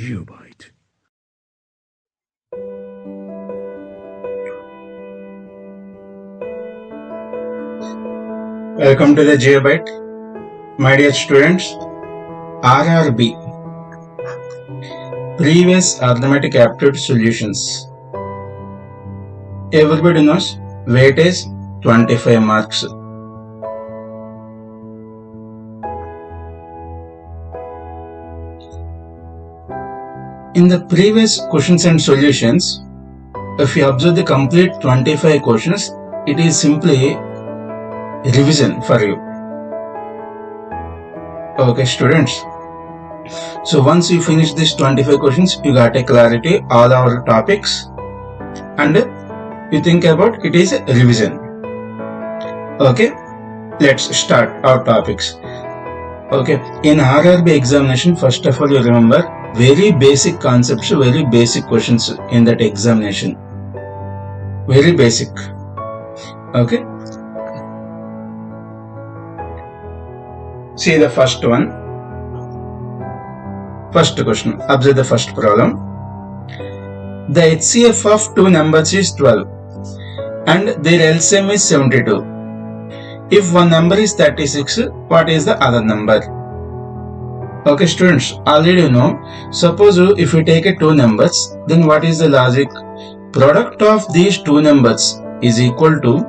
Geobyte. Welcome to the Geobyte. My dear students, RRB, Previous Arithmetic Aptitude Solutions. Everybody knows weightage 25 marks. In the previous questions and solutions, if you observe the complete 25 questions, it is simply revision for you. Okay, students. So once you finish this 25 questions, you got a clarity all our topics, and you think about it is a revision. Okay, let's start our topics. Okay, in RRB examination, first of all, you remember very basic concepts, very basic questions in that examination. Very basic. Okay. See the first one. First question. Observe the first problem. The HCF of two numbers is 12 and their LCM is 72. If one number is 36, what is the other number? Okay, students, already you know. Suppose if you take two numbers, then what is the logic? Product of these two numbers is equal to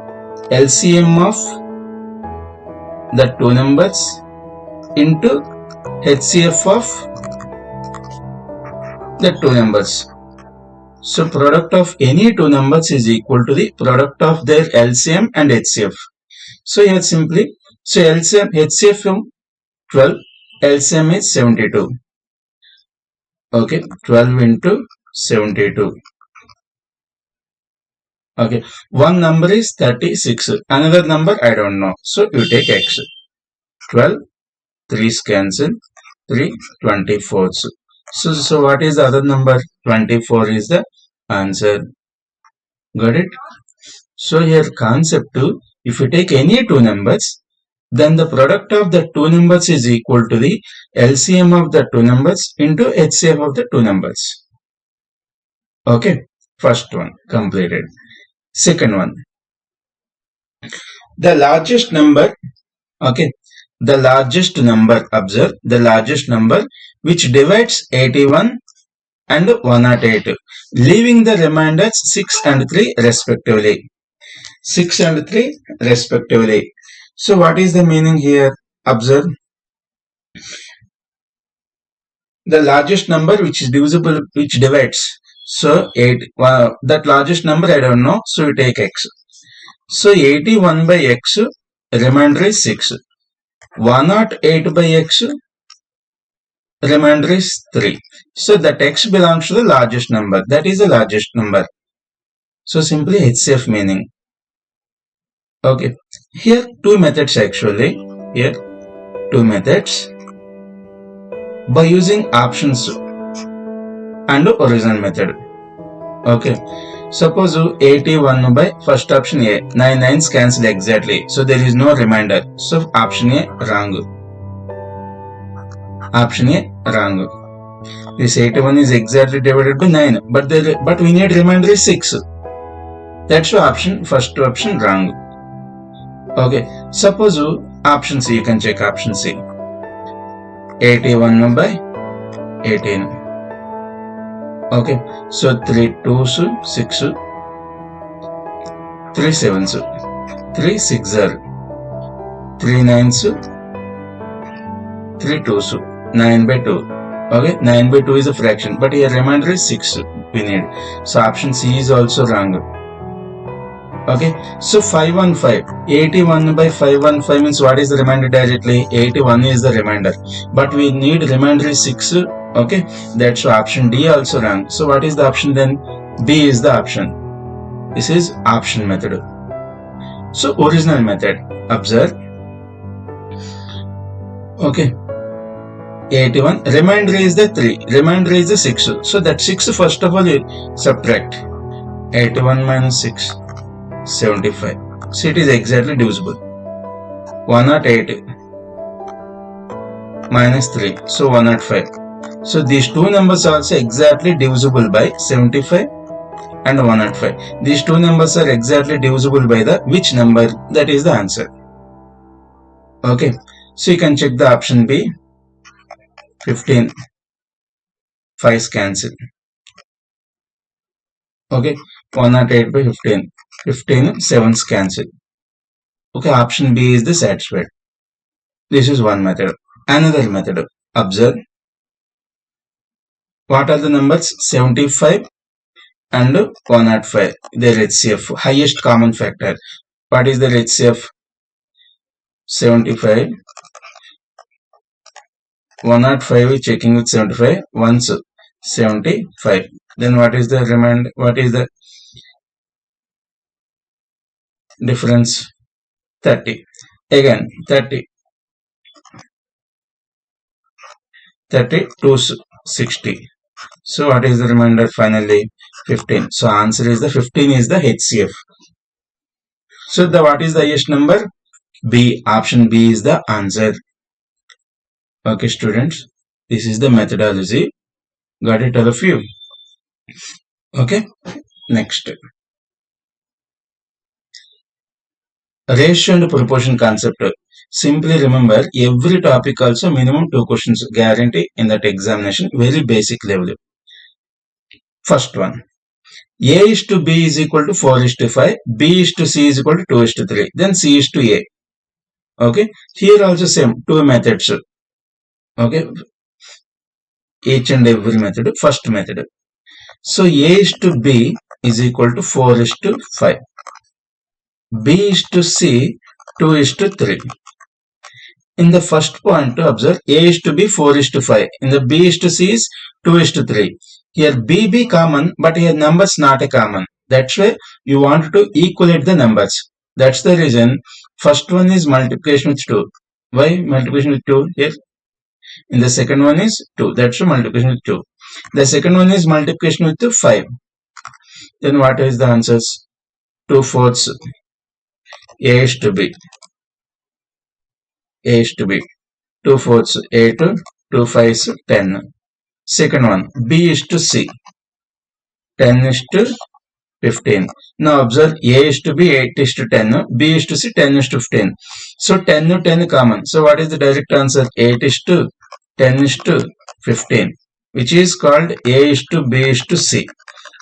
LCM of the two numbers into HCF of the two numbers. So product of any two numbers is equal to the product of their LCM and HCF. So here simply, so LCM, HCF from 12, LCM is 72. Okay, 12 into 72. Okay, one number is 36, another number I don't know. So you take X. 12, 3 cancel, 3, 24. So what is the other number? 24 is the answer. Got it? So here concept 2, if you take any two numbers, then the product of the two numbers is equal to the LCM of the two numbers into HCF of the two numbers. Okay, first one completed. Second one, the largest number, okay, the largest number, observe the largest number which divides 81 and 108, leaving the remainders 6 and 3 respectively. 6 and 3 respectively. So what is the meaning here? Observe. The largest number which is divisible, which divides. So 8, that largest number I don't know, so you take X. So 81 by X, remainder is 6. 108 by X, remainder is 3. So that X belongs to the largest number. That is the largest number. So simply HCF meaning. Okay. Here two methods actually. Here two methods. By using options and original method. Okay. Suppose 81 by first option A. 9 9s cancel exactly. So there is no remainder. So option A wrong. Option A wrong. This 81 is exactly divided by 9. But we need remainder is 6. That's why first option wrong. Okay. Suppose option C, you can check option C. 81 by 18. Okay, so 3 2s, 6, 3 7s, 3 6s, 3 9s, 3 2s, 9 by 2. Okay, 9 by 2 is a fraction, but here remainder is 6 we need. So option C is also wrong. Okay, so 515, 81 by 515 means what is the remainder directly? 81 is the remainder, but we need remainder is 6. Okay, that's option D also wrong. So what is the option then? B is the option. This is option method. So original method, observe. Okay, 81, remainder is the 3, remainder is the 6. So that 6 first of all you subtract. 81 minus 6, 75. So it is exactly divisible. 108 minus 3, so 105. So these two numbers are also exactly divisible by 75 and 105. These two numbers are exactly divisible by the which number? That is the answer. Okay, so you can check the option B. 15 5's cancel. Okay, 108 by 15. 15 7's cancel. Okay, option B is the satisfied. This is one method. Another method. Observe. What are the numbers? 75 and 105. Their HCF. Highest common factor. What is their HCF? 75. 105 is checking with 75. Once 75. Then what is the remainder? What is the difference? 30. Again 30. 30 to 60. So what is the remainder finally? 15. So answer is the 15 is the HCF. So the what is the highest number? B. Option B is the answer. Okay students, this is the methodology. Got it all of you? Okay, next. Ratio and proportion concept. Simply remember every topic also minimum 2 questions guarantee in that examination, very basic level. First one. A is to B is equal to 4 is to 5, B is to C is equal to 2 is to 3, then C is to A. Okay, here also same, two methods. Okay, each and every method. First method. So A is to B is equal to 4 is to 5. B is to C 2 is to 3. In the first point to observe, A is to B 4 is to 5. In the B is to C is 2 is to 3. Here B common, but here numbers not a common. That's why you want to equalate the numbers. That's the reason first one is multiplication with 2. Why multiplication with 2 here? In the second one is 2. That's why multiplication with 2. The second one is multiplication with 5. Then what is the answers? 2/4. A is to B. A is to B. 2/4 8, 2/5 10. Second one, B is to C. 10 is to 15. Now observe, A is to B 8 is to 10, B is to C 10 is to 15. So 10 to 10 common. So what is the direct answer? 8 is to 10 is to 15, which is called A is to B is to C.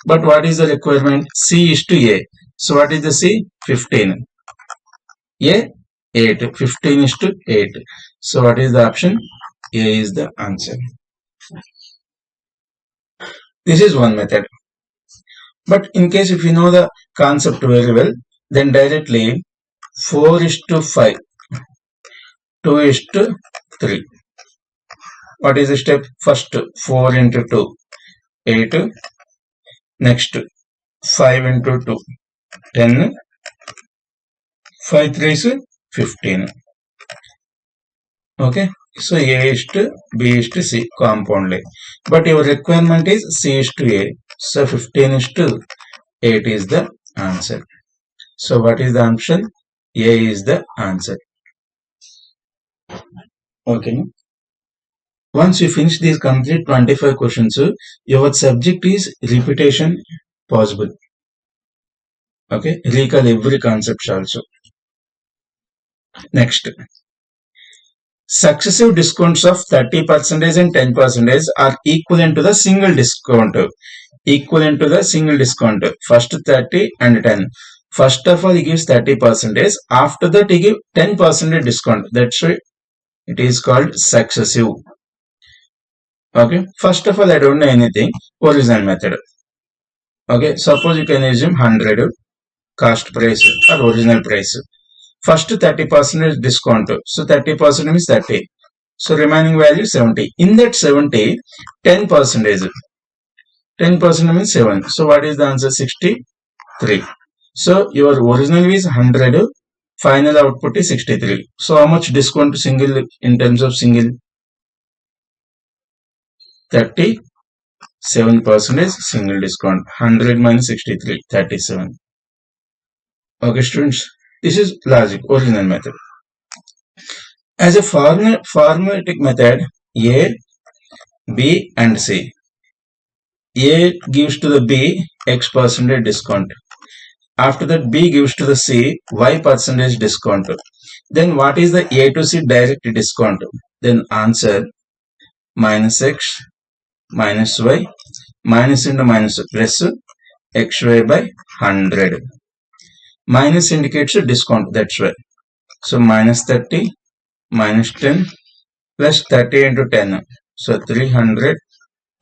But what is the requirement? C is to A. So what is the C? 15. A 8. 15 is to 8. So what is the option? A is the answer. This is one method. But in case if you know the concept very well, then directly 4 is to 5, 2 is to 3. What is the step? First 4 into 2, 8. Next 5 into 2, 10. 5 3 is 15. Okay. So A is to B is to C compoundly. But your requirement is C is to A. So 15 is to 8 is the answer. So what is the option? A is the answer. Okay. Once you finish these complete 25 questions, your subject is repetition possible. Okay. Recall every concept also. Next. Successive discounts of 30% and 10% are equivalent to the single discount. Equivalent to the single discount. First 30 and 10. First of all, he gives 30%. After that, he gives 10% discount. That's why it is called successive. Okay. First of all, I don't know anything. Original method. Okay. Suppose you can assume 100 cost price or original price. First 30% discount. So 30% means 30. So remaining value 70. In that 70, 10%. 10% means 7. So what is the answer? 63. So your original is 100. Final output is 63. So how much discount single in terms of single? 37% single discount. 100 minus 63, 37. Okay students, this is logic, original method. As a formulatic method, A B and C. A gives to the B X percentage discount. After that, B gives to the C Y percentage discount. Then what is the A to C direct discount? Then answer minus X minus Y minus into minus plus XY by 100. Minus indicates a discount, that's why. So minus 30 minus 10 plus 30 into 10. So 300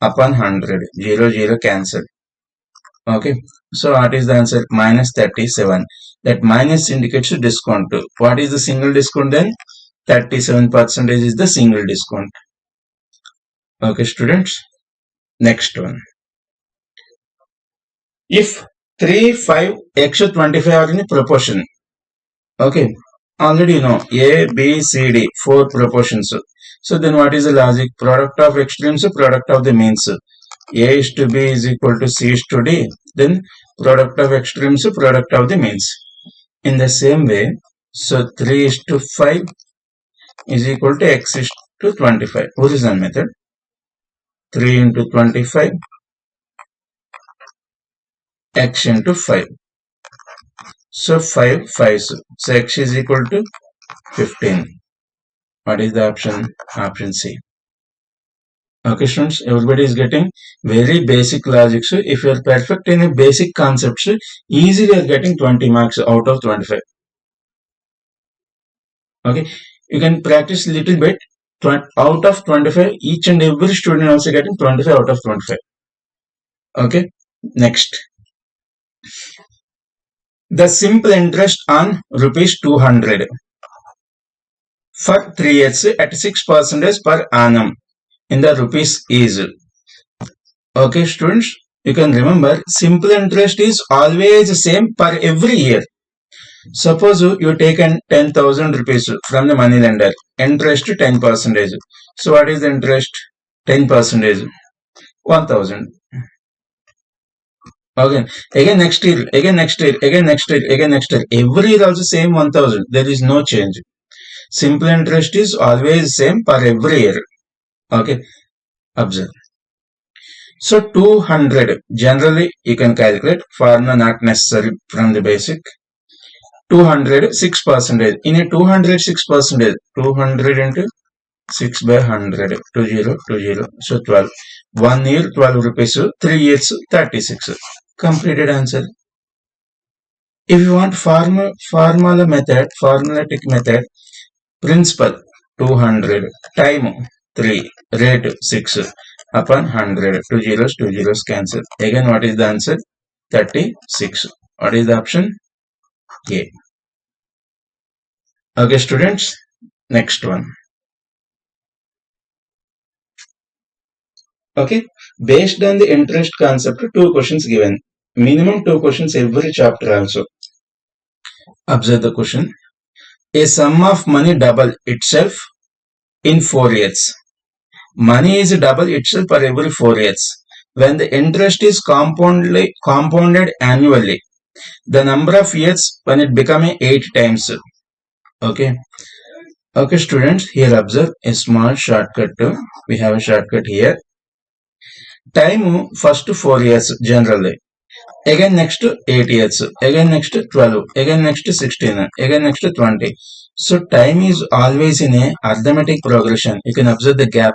upon 100. 0, 0 cancel. Okay. So what is the answer? Minus 37. That minus indicates a discount. What is the single discount then? 37% is the single discount. Okay, students. Next one. If 3, 5, x 25 are in proportion. Okay. Already you know A, B, C, D, 4 proportions. So then what is the logic? Product of extremes, product of the means. A is to B is equal to C is to D. Then product of extremes, product of the means. In the same way, so 3 is to 5 is equal to x is to 25. Original method. 3 into 25 x into 5. So 5 5s. So x is equal to 15. What is the option? Option C. Okay, students, everybody is getting very basic logic. So if you are perfect in a basic concepts, easily you are getting 20 marks out of 25. Okay, you can practice little bit. Out of 25, each and every student also getting 25 out of 25. Okay, next. The simple interest on rupees 200 for 3 years at 6% per annum in the rupees is. Okay, students, you can remember simple interest is always same per every year. Suppose you taken 10,000 rupees from the money lender, interest 10%. So what is the interest? 10%, 1,000. Again next year, again next year, again next year, again next year. Every year also same 1,000. There is no change. Simple interest is always same per every year. Okay, observe. So 200 generally you can calculate. Formula not necessary from the basic. 200 6%. In a 200 6%, 200 into 6 by 100, 20. So 12. 1 year 12 rupees. 3 years 36. Completed answer. If you want formulatic method, principal 200, time 3, rate 6 upon 100, 2 zeros cancel. Again, what is the answer? 36. What is the option? A. Okay, students, next one. Okay, based on the interest concept, 2 questions given. Minimum 2 questions every chapter also. Observe the question. A sum of money double itself in 4 years. Money is double itself for every 4 years. When the interest is compounded annually, the number of years when it becomes 8 times. Okay. Okay, students, here observe a small shortcut. We have a shortcut here. Time first 4 years generally. Again next 8 years. Again next 12. Again next 16. Again next 20. So time is always in a arithmetic progression. You can observe the gap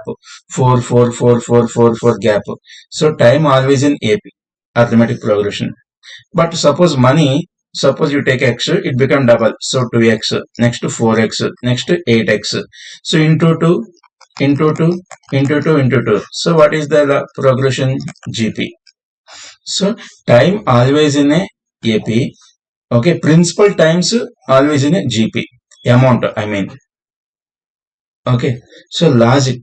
4, 4, 4, 4, 4, 4 gap. So time always in AP arithmetic progression. But suppose money, suppose you take x, it become double. So 2x, next to 4x, next to 8x. So into 2, into 2, into 2, into 2. So what is the progression? GP. So time always in a AP. Okay, principal times always in a GP. Amount, I mean. Okay, so logic.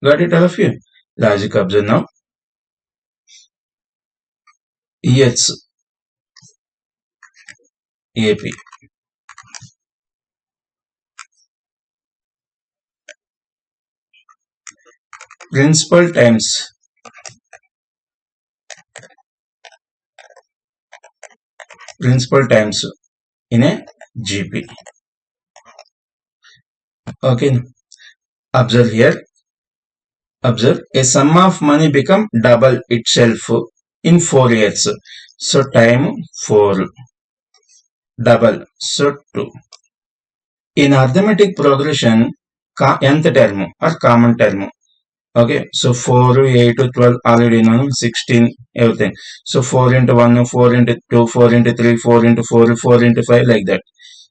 Got it, all of you? Logic observe now. Yes, AP. Principal times in a GP. Okay, observe here. Observe, a sum of money become double itself in 4 years. So time 4, double, so 2. In arithmetic progression, nth term or common term. Okay, so 4, 8, 12, already know, 16, everything. So 4 into 1, 4 into 2, 4 into 3, 4 into 4, 4 into 5, like that.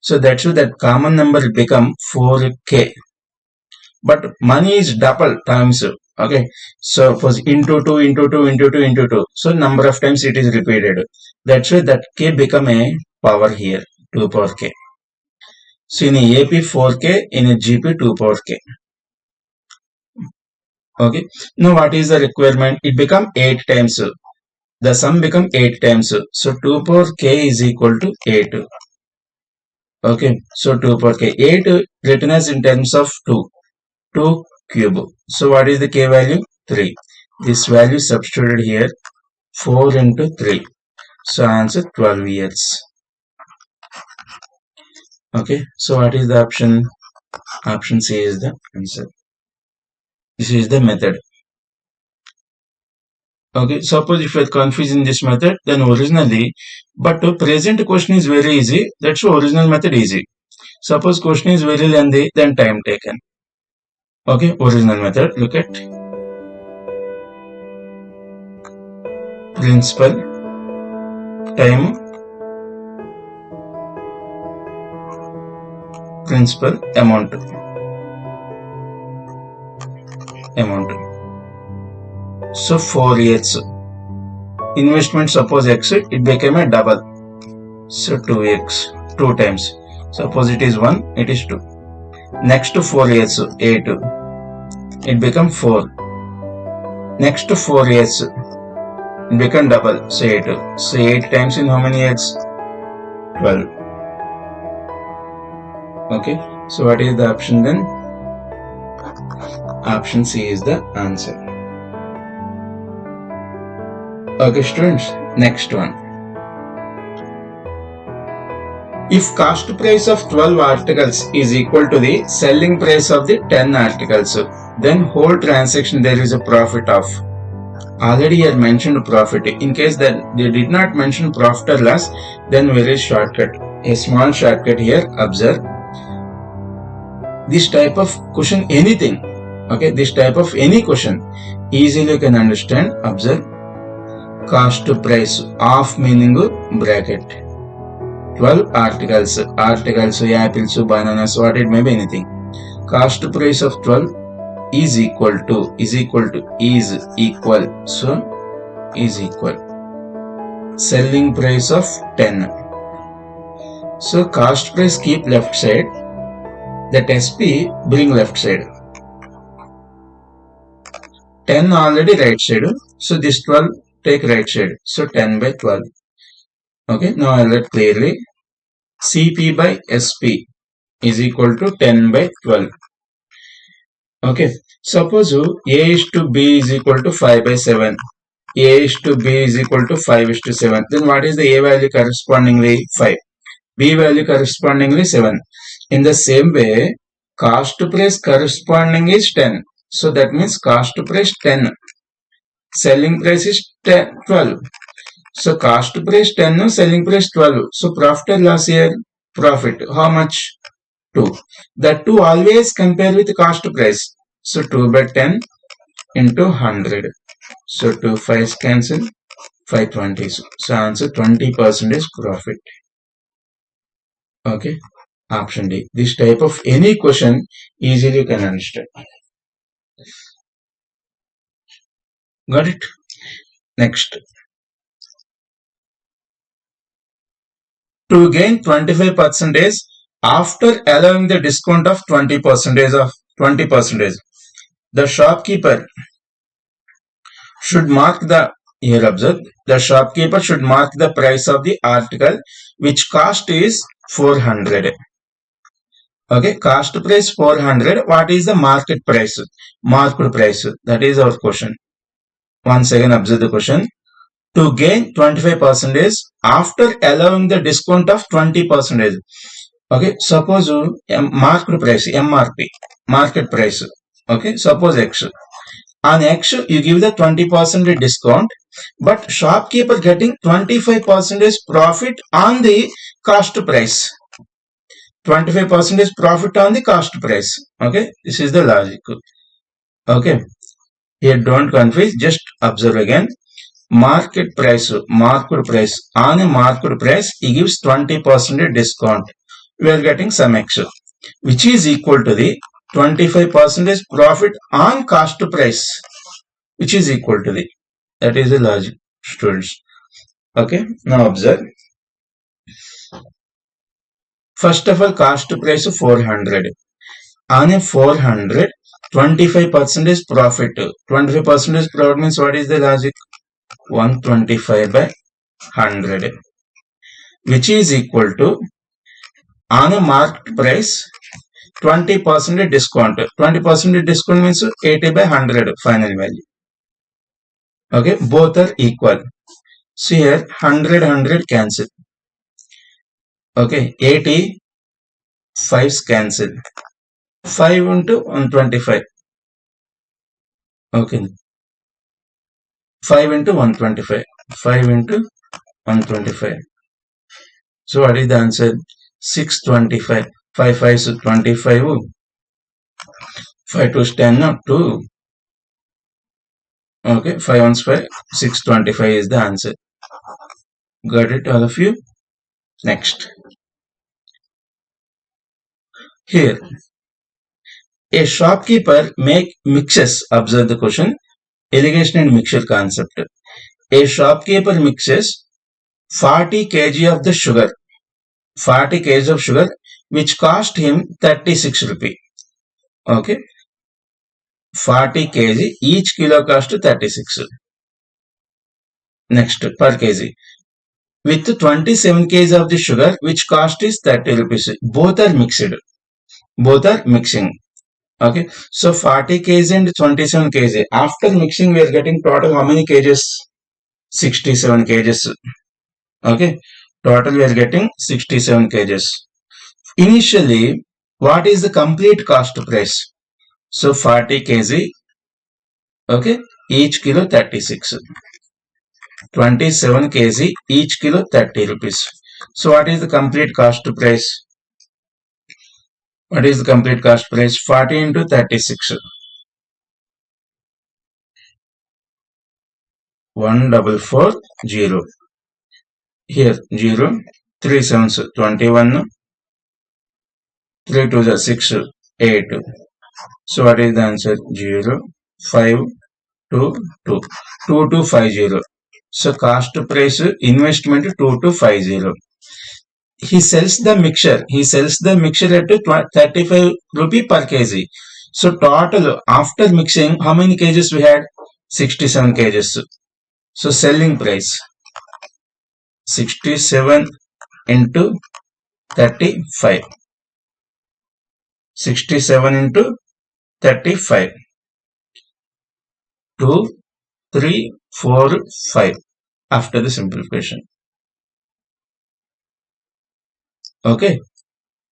So that's why that common number become 4k. But money is double times. Okay, so suppose into 2, into 2, into 2, into 2. So number of times it is repeated. That's why that k become a power here, 2 power k. So in a AP 4k, in a GP 2 power k. Okay, now what is the requirement? It become 8 times. The sum become 8 times. So 2 power k is equal to 8. Okay, so 2 power k. 8 written as in terms of 2. 2 cube. So what is the k value? 3. This value substituted here. 4 into 3. So answer 12 years. Okay, so what is the option? Option C is the answer. This is the method. Okay, suppose if you are confused in this method, then originally, but present question is very easy. That's why original method easy. Suppose question is very lengthy, then time taken. Okay, original method, look at principal, time, principal, amount. So 4 years. Investment suppose X, it became a double. So 2x, 2 times. Suppose it is 1, it is 2. Next to 4 years, 8. It become 4. Next to 4 years, it become double. So 8. So 8 times in how many years? 12. Okay. So what is the option then? Option C is the answer. Okay students, next one. If cost price of 12 articles is equal to the selling price of the 10 articles, then whole transaction there is a profit of. Already here mentioned profit. In case that they did not mention profit or loss, then very shortcut. A small shortcut here, observe. This type of question, anything. Okay, this type of any question, easily you can understand. Observe. Cost price of meaning bracket. 12 articles, apples, bananas, what it may be, anything. Cost price of 12 is equal to, is equal. So, is equal. Selling price of 10. So, cost price keep left side. That SP bring left side. 10 already right side. So, this 12 take right side. So, 10 by 12. Okay, now I'll write clearly. CP by SP is equal to 10 by 12. Okay, suppose A is to B is equal to 5 by 7. A is to B is equal to 5 is to 7. Then what is the A value correspondingly? 5. B value correspondingly 7. In the same way, cost price corresponding is 10. So that means cost price 10. Selling price is 10, 12. So cost price 10, selling price 12. So profit or loss here? Profit. How much? 2. That 2 always compare with cost price. So 2 by 10 into 100. So 2 5's cancel. 5 20s. So answer 20% is profit. Okay. Option D. This type of any question easily you can understand. Got it? Next. To gain 25% after allowing the discount of 20%, the shopkeeper should mark the, here observe, the shopkeeper should mark the price of the article which cost is 400. Okay, cost price 400. What is the market price? Marked price. That is our question. Once again observe the question. To gain 25% after allowing the discount of 20%. Okay, suppose marked price, MRP, market price. Okay, suppose X. On X, you give the 20% discount, but shopkeeper getting 25% profit on the cost price. 25% profit on the cost price. Okay, this is the logic. Okay, here don't confuse, just observe again. Market price on a market price, he gives 20% discount. We are getting some X, which is equal to the 25% profit on cost price, which is equal to the, that is the logic, students. Okay, now observe. First of all, cost price 400. On a 400, 25% is profit. 25% is profit means what is the logic? 125 by 100, which is equal to, on a marked price, 20% discount. 20% discount means 80 by 100 final value. Okay, both are equal. So here 100 cancel. Okay, 80 5's cancel. 5 into 125. Okay, 5 into 125. 5 into 125. So what is the answer? 625. 5 5 is 25. 5 2 is 10, no? 2. Okay, 5 1 is 5. 625 is the answer. Got it, all of you? Next. Here, a shopkeeper make mixes. Observe the question. Irrigation and mixture concept. A shopkeeper mixes 40 kg of the sugar. 40 kg of sugar, which cost him 36 rupee. Okay. 40 kg, each kilo cost 36. Next, per kg. With 27 kg of the sugar, which cost is 30 rupees. Both are mixed. Both are mixing. Okay. So 40 kg and 27 kg. After mixing, we are getting total how many kgs? 67 kgs. Okay. Total we are getting 67 kgs. Initially, what is the complete cost price? So 40 kg. Okay. Each kilo 36. 27 kg, each kilo 30 rupees. So what is the complete cost price? What is the complete cost price? 40 into 36. 1440. Here 0. 3 7s 21. 3 2s 6. 8. So what is the answer? 0 5 2 2. 2250. So cost price investment 2250. He sells the mixture. He sells the mixture at 35 rupee per kg. So total after mixing, how many kgs we had? 67 kgs. So selling price 67 into 35. 67 into 35. 2, 3, 4, 5 after the simplification. Okay.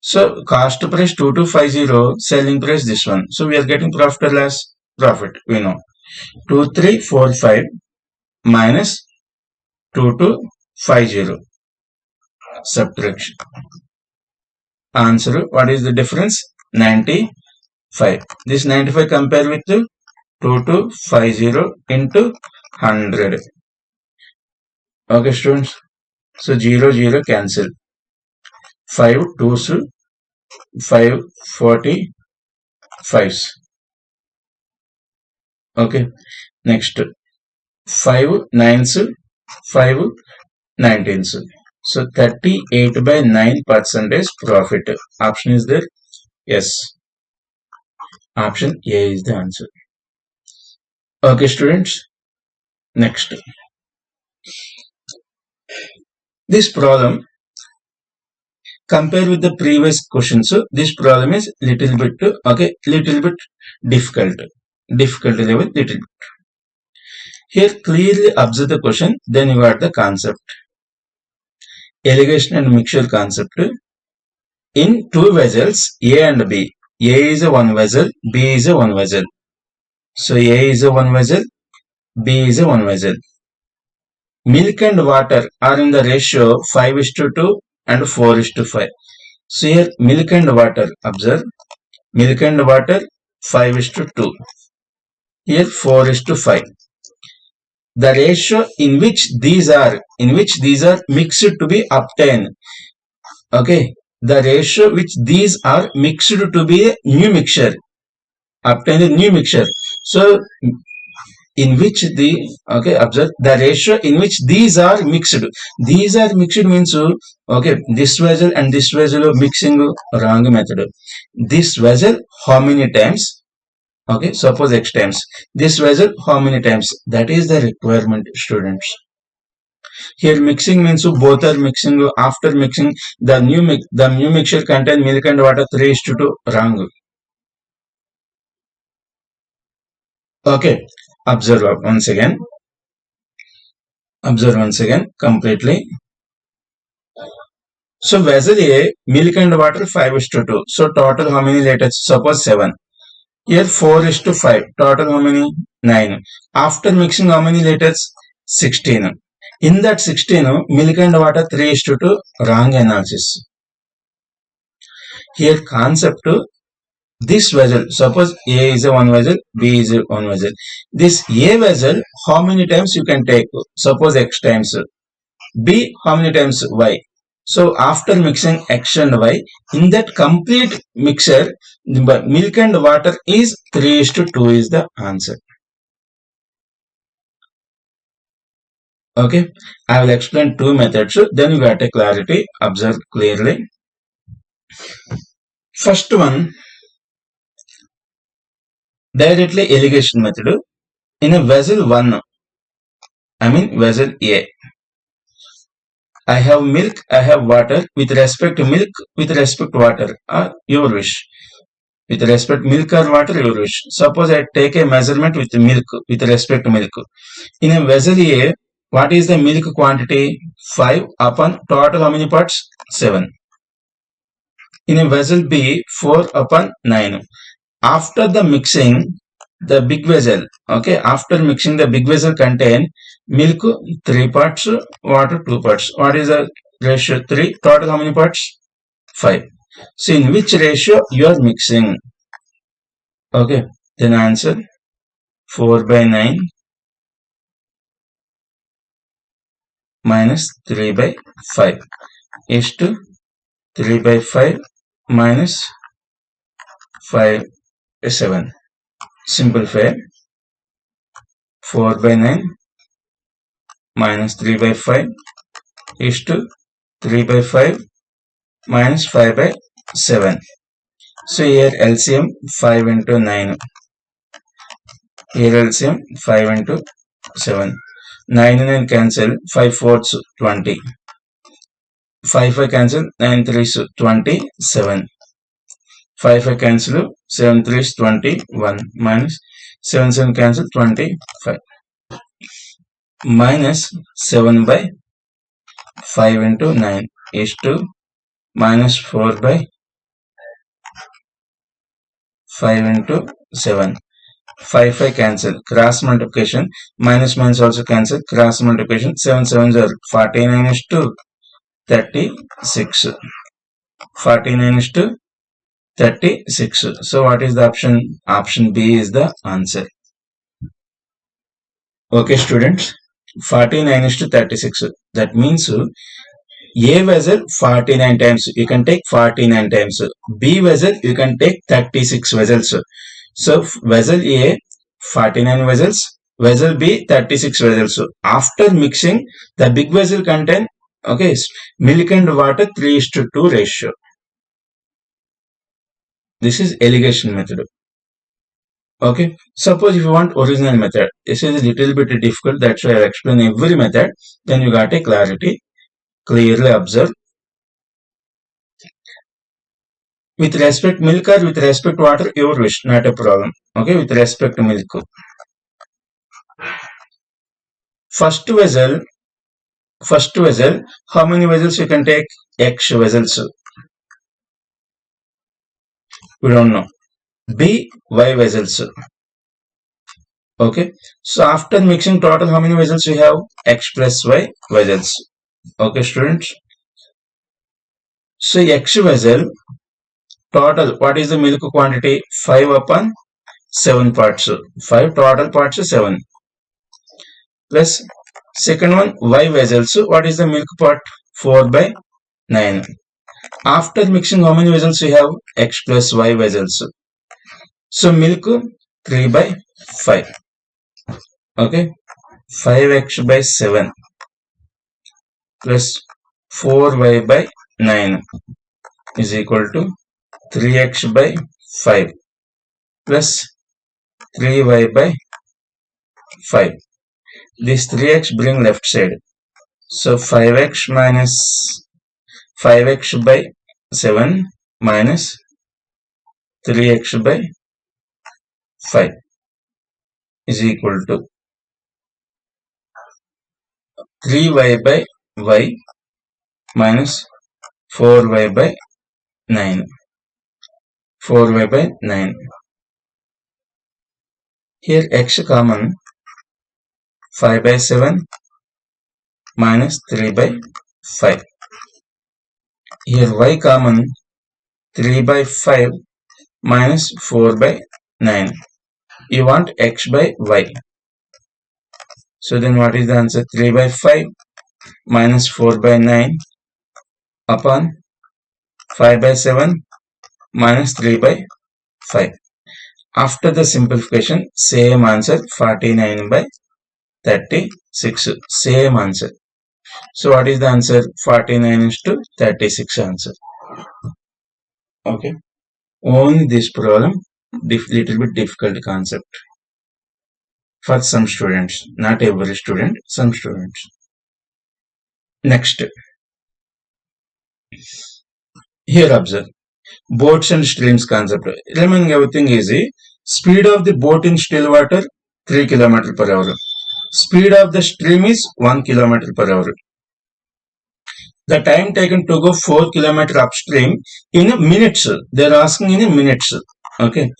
So cost price 2250, selling price this one. So we are getting profit or loss? Profit, we know. 2345 minus 2250. Subtraction. Answer, what is the difference? 95. This 95 compare with 2250 into 100. Okay, students. So 0, 0 cancel. 5 2s, 5 45s. Okay. Next. 5 9s, 5 19s. So 38 by 9% profit. Option is there? Yes. Option A is the answer. Okay, students. Next. This problem, compare with the previous question. So this problem is little bit difficult. Difficult level little bit. Here clearly observe the question, then you got the concept. Irrigation and mixture concept. In two vessels A and B. A is a one vessel, B is a one vessel. So A is a one vessel, B is a one vessel. Milk and water are in the ratio 5:2 and 4:5. So here milk and water, observe, milk and water 5:2. Here 4:5. The ratio in which these are mixed to be obtained. Okay, the ratio which these are mixed to be a new mixture, obtain a new mixture. So in which the, okay, observe the ratio in which these are mixed. These are mixed means, okay, this vessel and this vessel mixing, wrong method. This vessel how many times? Okay, suppose x times. This vessel how many times? That is the requirement, students. Here mixing means both are mixing. After mixing, the new mixture contain milk and water 3:2. Wrong. Okay, observe once again. Observe once again completely. So vessel A, milk and water 5:2. So total how many liters? Suppose 7. Here 4:5. Total how many? 9. After mixing how many liters? 16. In that 16, milk and water 3:2. Wrong analysis. Here concept, this vessel, suppose A is a one vessel, B is a one vessel. This A vessel, how many times you can take? Suppose X times. B, how many times Y? So after mixing X and Y, in that complete mixture, the milk and water is 3:2 is the answer. Okay, I will explain two methods, then you got a clarity. Observe clearly. First one, directly irrigation method. In a vessel 1, vessel A, I have milk, I have water. With respect to milk, with respect to water, your wish. With respect to milk or water, your wish. Suppose I take a measurement with milk, with respect to milk. In a vessel A, what is the milk quantity? 5 upon total how many parts? 7. In a vessel B, 4 upon 9. After the mixing, the big vessel, okay, after mixing the big vessel contain milk 3 parts, water 2 parts. What is the ratio? 3. Total how many parts? 5. So in which ratio you are mixing? Okay, then answer 4/9 minus 3/5 is to 3/5 minus 5/7. Simplify. 4/9 minus 3/5 is to 3/5 minus 5/7. So here LCM 5 into 9. Here LCM 5 into 7. 9 and 9 cancel. 5 fourths 20. 5 5 cancel. 9 threes 27. 5 5 cancel. 7 threes 21. Minus 7 7 cancel. 25. Minus 7/5 into 9 is to minus 4/5 into 7. 5 5 cancel. Cross multiplication. Minus minus also cancel. Cross multiplication. 7 7 are 49 is to 36. 49 is to 36. So what is the option? Option B is the answer. Okay, students. 49 is to 36. That means A vessel 49 times. You can take 49 times. B vessel you can take 36 vessels. So vessel A 49 vessels. Vessel B 36 vessels. So after mixing, the big vessel contain, okay, milk and water 3:2 ratio. This is irrigation method. Okay, suppose if you want original method, this is a little bit difficult. That's why I explain every method. Then you got a clarity. Clearly observe. With respect milk or with respect water, your wish, not a problem. Okay, with respect to milk. First vessel, how many vessels you can take? X vessels. We don't know. B, Y vessels. Okay, so after mixing total, how many vessels we have? X plus Y vessels. Okay, students. So X vessel total, what is the milk quantity? 5 upon 7 parts. 5 total parts 7. Plus second one Y vessels. What is the milk part? 4 by 9. After mixing, how many vessels we have? X plus Y vessels. So milk 3 by 5. Okay, 5x by 7 plus 4y by 9 is equal to 3x by 5 plus 3y by 5. This 3x bring left side. So 5x minus 5x by 7 minus 3x by 5 is equal to 3y by y minus 4y by 9. 4y by 9. Here x common, 5 by 7 minus 3 by 5. Here y common, 3 by 5 minus 4 by 9. You want x by y. So then what is the answer? 3 by 5 minus 4 by 9 upon 5 by 7 minus 3 by 5. After the simplification, same answer, 49 by 36. Same answer. So what is the answer? 49 is to 36 answer. Okay. Only this problem, little bit difficult concept for some students. Not every student, some students. Next. Here observe. Boats and streams concept. Remaining everything easy. Speed of the boat in still water 3 km per hour. Speed of the stream is 1 km per hour. The time taken to go 4 km upstream in minutes. They are asking in minutes. Okay.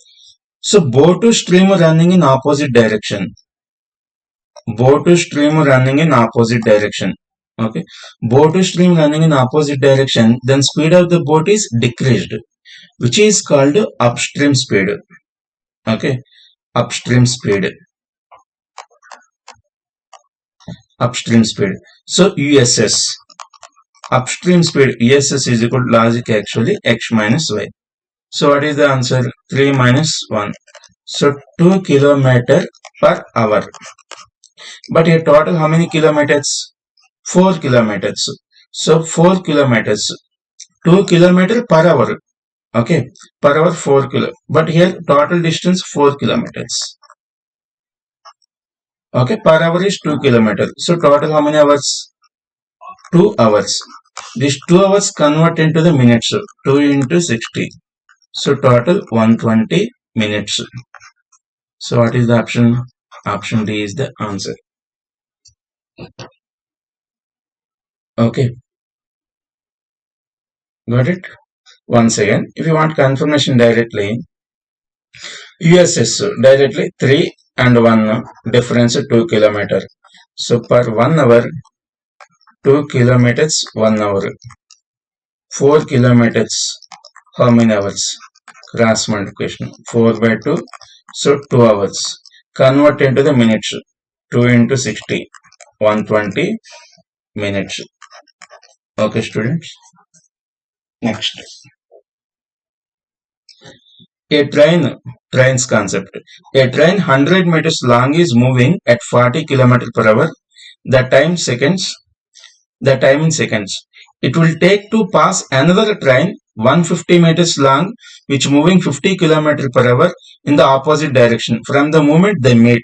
So boat to stream running in opposite direction. Boat to stream running in opposite direction. Okay. Boat to stream running in opposite direction. Then speed of the boat is decreased, which is called upstream speed. Okay. Upstream speed. Upstream speed. So USS. Upstream speed USS is equal to logic actually x minus y. So what is the answer? 3 minus 1. So 2 km per hour. But here total how many kilometers? 4 kilometers. So 4 kilometers. 2 km per hour. Okay. Per hour 4 km. But here total distance 4 kilometers. Okay. Per hour is 2 kilometers. So total how many hours? 2 hours. This 2 hours convert into the minutes. 2 into 60. So total 120 minutes. So what is the option? Option D is the answer. Okay. Got it? Once again, if you want confirmation directly, USS directly 3 and 1 difference 2 km. So per 1 hour, 2 kilometers 1 hour. 4 kilometers, how many hours? Cross multiplication. 4 by 2, so 2 hours. Convert into the minutes. 2 into 60, 120 minutes. Okay, students. Next. A train's concept. A train 100 meters long is moving at 40 km per hour. The time in seconds. It will take to pass another train 150 meters long which moving 50 km per hour in the opposite direction from the moment they meet.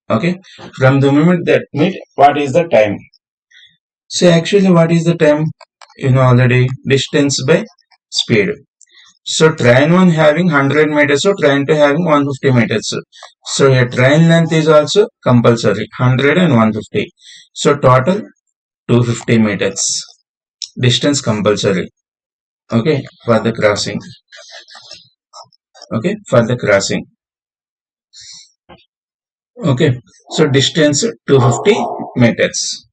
Okay, from the moment they meet, what is the time? So actually what is the time? You know already, distance by speed. So train 1 having 100 meters, so train 2 having 150 meters. So here train length is also compulsory, 100 and 150. So total 250 meters. Distance compulsory. Okay, for the crossing. Okay, for the crossing. Okay, so distance 250 meters.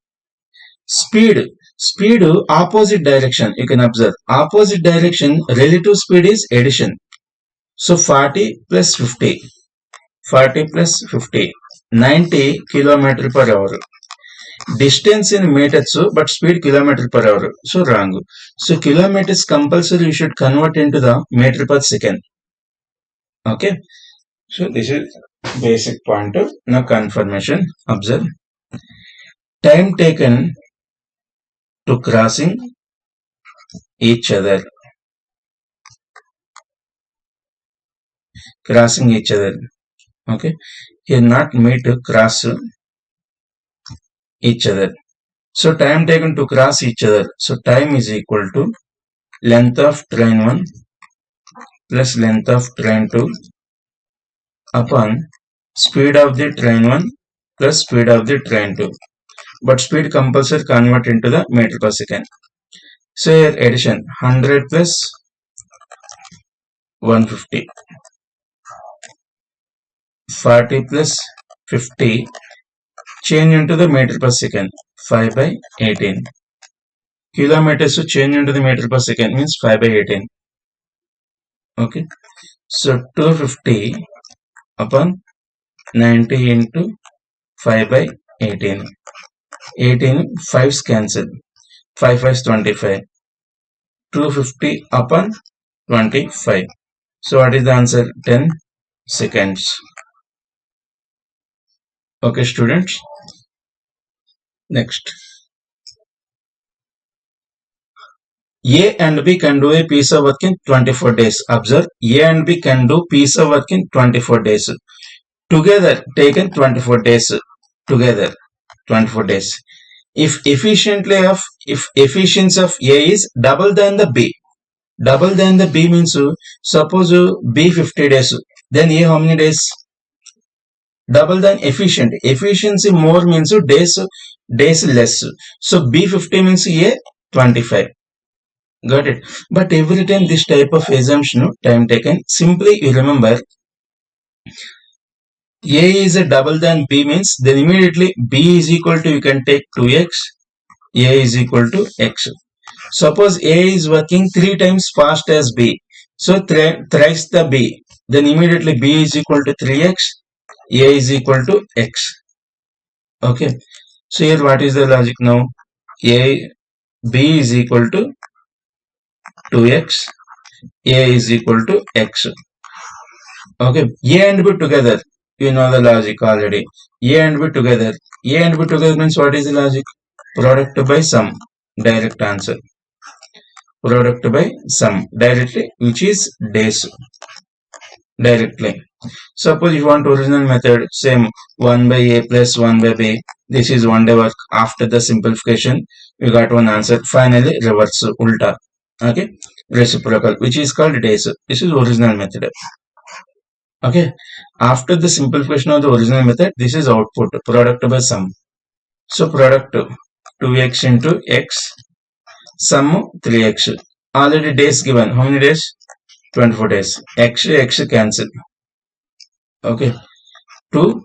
Speed opposite direction. You can observe opposite direction. Relative speed is addition. So 40 plus 50. 40 plus 50. 90 kilometer per hour. Distance in meters, but speed kilometer per hour. So wrong. So kilometers compulsory you should convert into the meter per second. Okay. So this is basic pointer. Now confirmation. Observe. Time taken to crossing each other. Crossing each other. Okay. Here not me to cross each other. So time taken to cross each other. So time is equal to length of train 1 plus length of train 2 upon speed of the train 1 plus speed of the train 2. But speed compulsory convert into the meter per second. So here addition 100 plus 150. 40 plus 50 change into the meter per second 5 by 18. Kilometers to change into the meter per second means 5 by 18. Okay. So 250 upon 90 into 5 by 18. 18 5's cancel. 5 5 is 25. 250 upon 25. So what is the answer? 10 seconds. Okay, students. Next. A and B can do a piece of work in 24 days. Observe, A and B can do piece of work in 24 days. Together, taken 24 days. Together, 24 days. If efficiency of A is double than the B. Double than the B means, suppose B 50 days. Then A how many days? Double than efficient. Efficiency more means days less. So B 50 means A 25. Got it. But every time this type of assumption, time taken, simply you remember A is a double than B means then immediately B is equal to, you can take 2x, A is equal to x. Suppose A is working 3 times fast as B. So thrice the B. Then immediately B is equal to 3x, A is equal to x. Okay. So here what is the logic now? B is equal to 2x, A is equal to x. Okay, A and B together. You know the logic already. A and B together. A and B together means what is the logic? Product by sum. Direct answer. Product by sum. Directly, which is days. Directly. Suppose you want original method, same 1 by A plus 1 by B. This is one day work. After the simplification, we got one answer. Finally, reverse, ulta. Okay, reciprocal, which is called days. This is original method. Okay, after the simplification of the original method, this is output, product by sum. So product 2x into x, sum 3x. Already days given. How many days? 24 days. X cancel. Okay, 2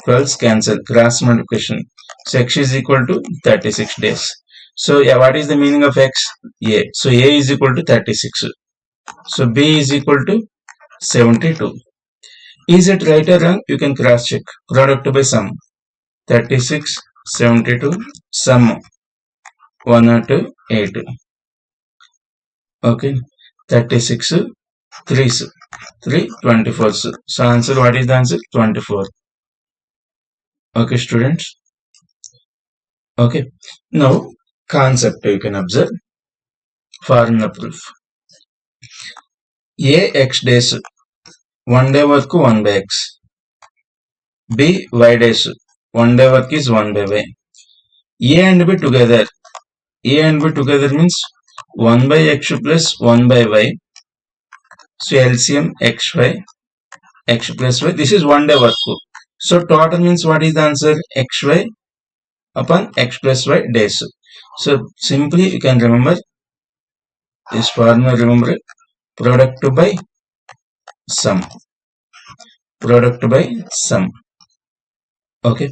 12's cancel. Cross multiplication. So x is equal to 36 days. So yeah, what is the meaning of x? A. So A is equal to 36. So B is equal to 72. Is it right or wrong? You can cross check. Product by sum. 36, 72, sum 102, 8. Okay. 36, 3, 3, 24. So answer, what is the answer? 24. Okay, students. Okay. Now, concept you can observe. Formula proof. A x days. 1 day work 1 by x. B y days. 1 day work is 1 by y. A and B together. A and B together means 1 by x plus 1 by y. So LCM xy, x plus y. This is 1 day work. So total means what is the answer? Xy upon x plus y days. So simply you can remember this formula. Remember product by sum. Product by sum. Okay,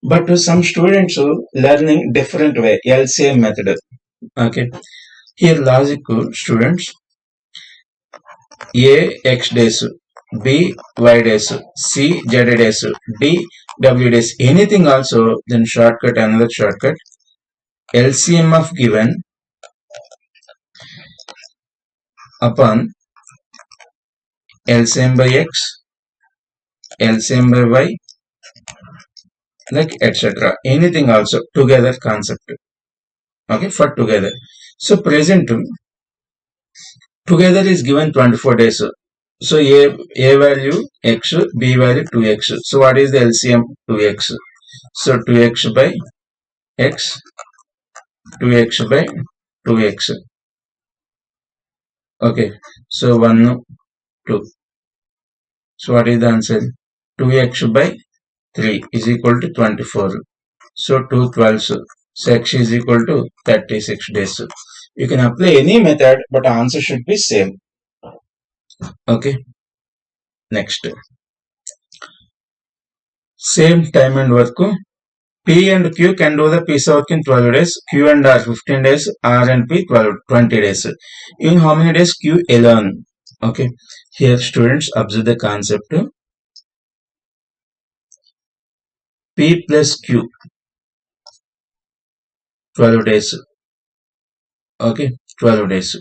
but some students learning different way, LCM method. Okay, here logic students, A X days, B Y days, C Z days, D W days, anything also, then shortcut, another shortcut, LCM of given upon LCM by X, LCM by Y, like etc. Anything also, together concept. Okay, for together. So present together is given 24 days. So A value X, B value 2X. So what is the LCM? 2X. So 2X by X, 2X by 2X. Okay. So 1, 2. So what is the answer? 2X by 3 is equal to 24. So 2 12s. So X is equal to 36 days. You can apply any method, but answer should be same. Okay. Next. Same time and work. P and Q can do the piece of work in 12 days, Q and R 15 days, R and P 20 days. In how many days Q alone? Okay, here students observe the concept. P plus Q 12 days. Okay, 12 days.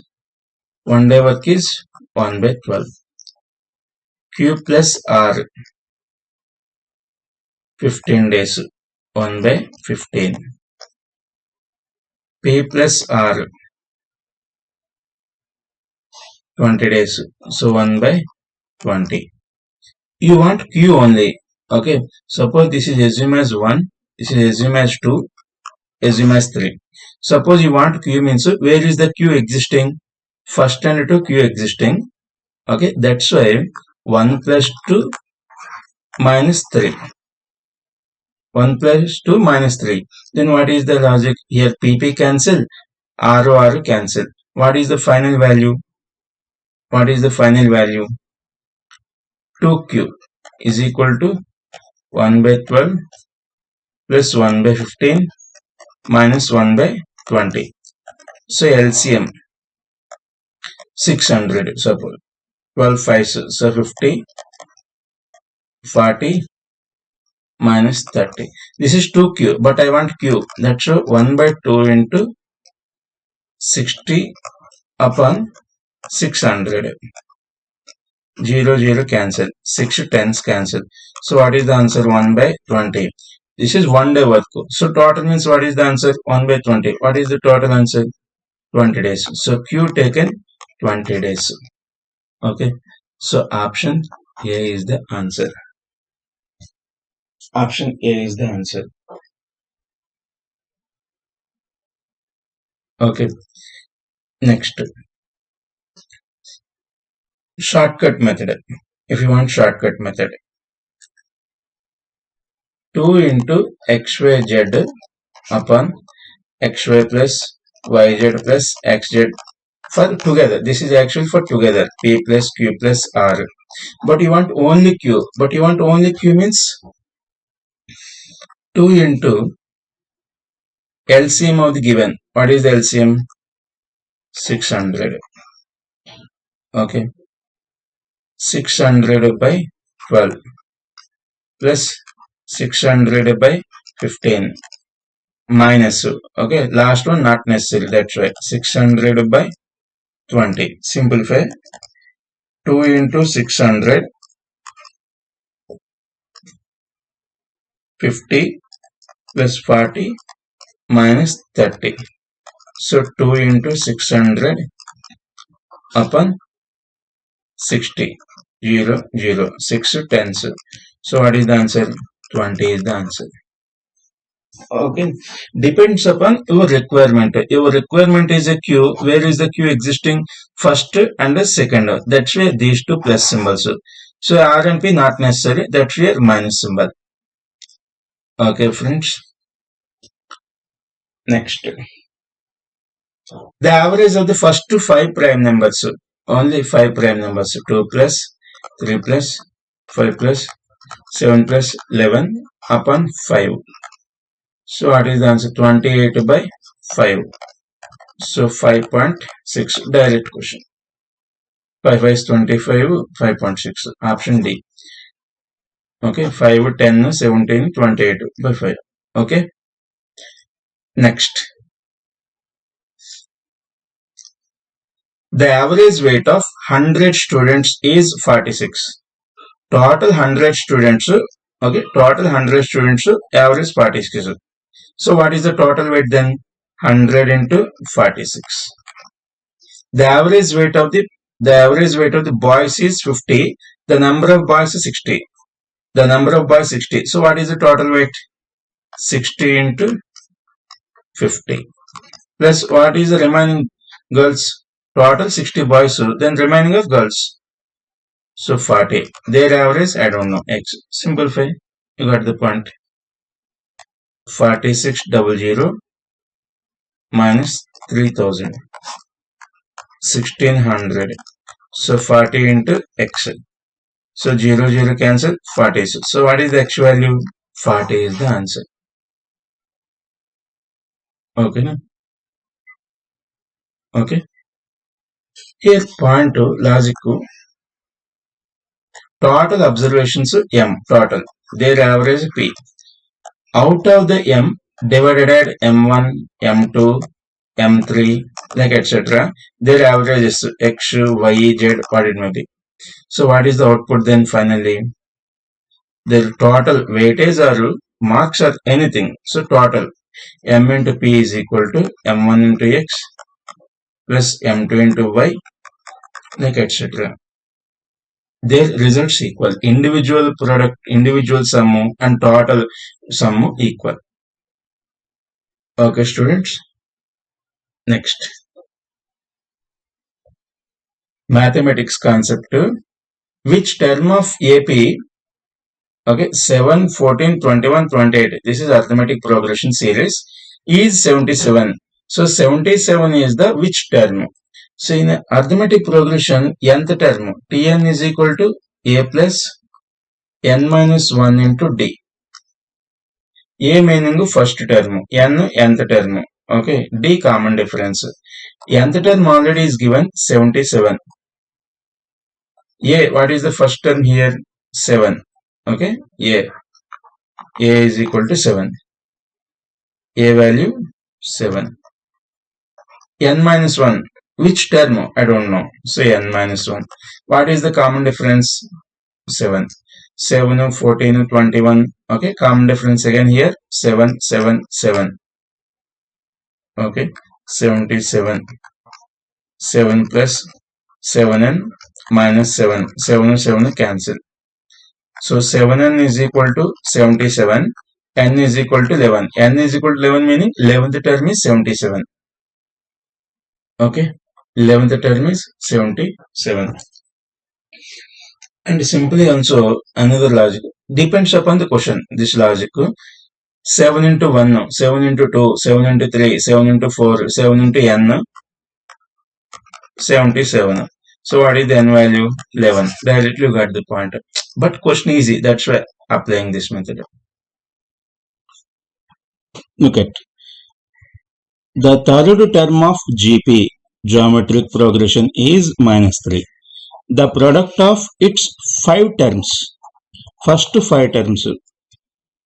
1 day work is 1 by 12. Q plus R 15 days, 1 by 15. P plus R 20 days, so 1 by 20. You want Q only. Okay, suppose this is assume as 1, this is assume as 2, assume as 3. Suppose you want Q means where is the Q existing? First and 2 Q existing. Okay, that's why 1 plus 2 minus 3. 1 plus 2 minus 3. Then what is the logic? Here PP cancel, RO cancel. What is the final value? What is the final value? 2Q is equal to 1 by 12 plus 1 by 15 minus 1 by 20. So LCM 600, suppose 12 5s, so 50, 40 minus 30. This is 2Q, but I want Q. That's 1 by 2 into 60 upon 600. 0 0 cancel, 6 tens cancel. So what is the answer? 1 by 20. This is 1 day work. So total means what is the answer? 1 by 20. What is the total answer? 20 days. So Q taken 20 days. Okay. So option A is the answer. Option A is the answer. Okay. Next. Shortcut method. If you want shortcut method. 2 into XYZ upon XY plus YZ plus XZ for together. This is actually for together. P plus Q plus R. But you want only Q. But you want only Q means 2 into LCM of the given. What is the LCM? 600. Okay. 600 by 12 plus 600 by 15 minus. Okay. Last one not necessary. That's right. 600 by 20. Simplify. 2 into 600. 50 plus 40 minus 30. So 2 into 600 upon 60. 0 0 6 tens. So what is the answer? 20 is the answer. Okay, depends upon your requirement. Your requirement is a Q. Where is the Q existing? First and the second. That's why these two plus symbols. So R and P not necessary. That's why minus symbol. Okay, friends. Next, the average of the first 5 prime numbers. Only 5 prime numbers. 2 plus, 3 plus, 5 plus, 7 plus 11, upon 5. So what is the answer? 28 by 5. So 5.6. Direct question. 5 is 25, 5.6. Option D. Okay, 5, 10, 17, 28 by 5. Okay. Next. The average weight of 100 students is 46. Total 100 students, okay, total 100 students, average 46. So what is the total weight then? 100 into 46. The average weight of the boys is 50. The number of boys is 60. The number of boys 60. So what is the total weight? 60 into 50. Plus what is the remaining girls? Total 60 boys, then remaining of girls. So 40. Their average, I don't know. X. Simplify. You got the point. 4600 minus 3000. 1600. So 40 into X. So 0 cancel. 46. So what is the X value? 40 is the answer. Okay. Okay. Here point to logic. Total observations M. Total. Their average P. Out of the M divided at M1, M2, M3, like etc. Their average is X, Y, Z, what it may be. So what is the output then finally? The total weightage or marks or anything. So total M into P is equal to M1 into X plus M2 into Y, like etc. Their results equal. Individual product, individual sum and total sum equal. Okay, students. Next. Mathematics concept. Which term of AP? Okay, 7, 14, 21, 28. This is arithmetic progression series. Is 77. So 77 is the which term? So in arithmetic progression, nth term, Tn is equal to A plus n minus 1 into D. A meaning first term, n nth term. Okay, D common difference. Nth term already is given 77. A, what is the first term here? 7. Okay, A is equal to 7. A value 7. N minus 1. Which term? I don't know. So n minus 1. What is the common difference? 7. 7, 14, 21. Okay, common difference again here. 7, 7, 7. Okay, 77. 7 plus 7n minus 7. 7, 7 cancel. So 7n is equal to 77. N is equal to 11. N is equal to 11 meaning 11th term is 77. Okay, 11th term is 77. And simply also another logic depends upon the question. This logic 7 into 1, 7 into 2, 7 into 3, 7 into 4, 7 into n, 77. So what is the n value? 11. Directly you got the point. But question easy. That's why applying this method. Look at the third term of GP, geometric progression, is minus 3. The product of its 5 terms, first 5 terms.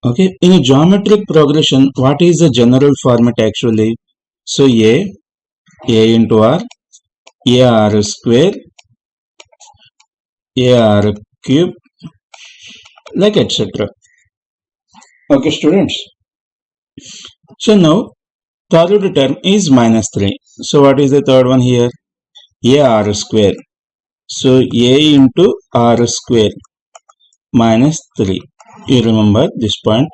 Okay, in a geometric progression, what is the general format actually? So A into R, AR square, AR cube, like etc. Okay, students. So now third term is minus 3. So what is the third one here? AR square. So A into R square minus 3. You remember this point.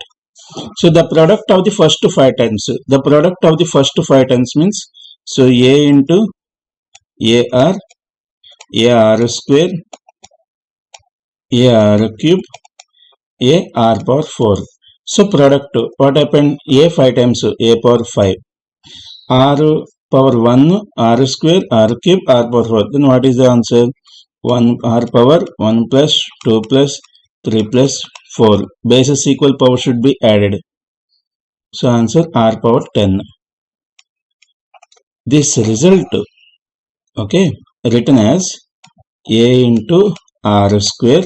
So the product of the first 5 terms. The product of the first 5 terms means, so A into AR square, AR cube, AR power 4. So product, what happened? A 5 times A power 5. R power 1, R square, R cube, R power 4. Then what is the answer? 1 R power 1 plus 2 plus 3 plus 4. Bases equal power should be added. So answer r power 10. This result, okay, written as a into r square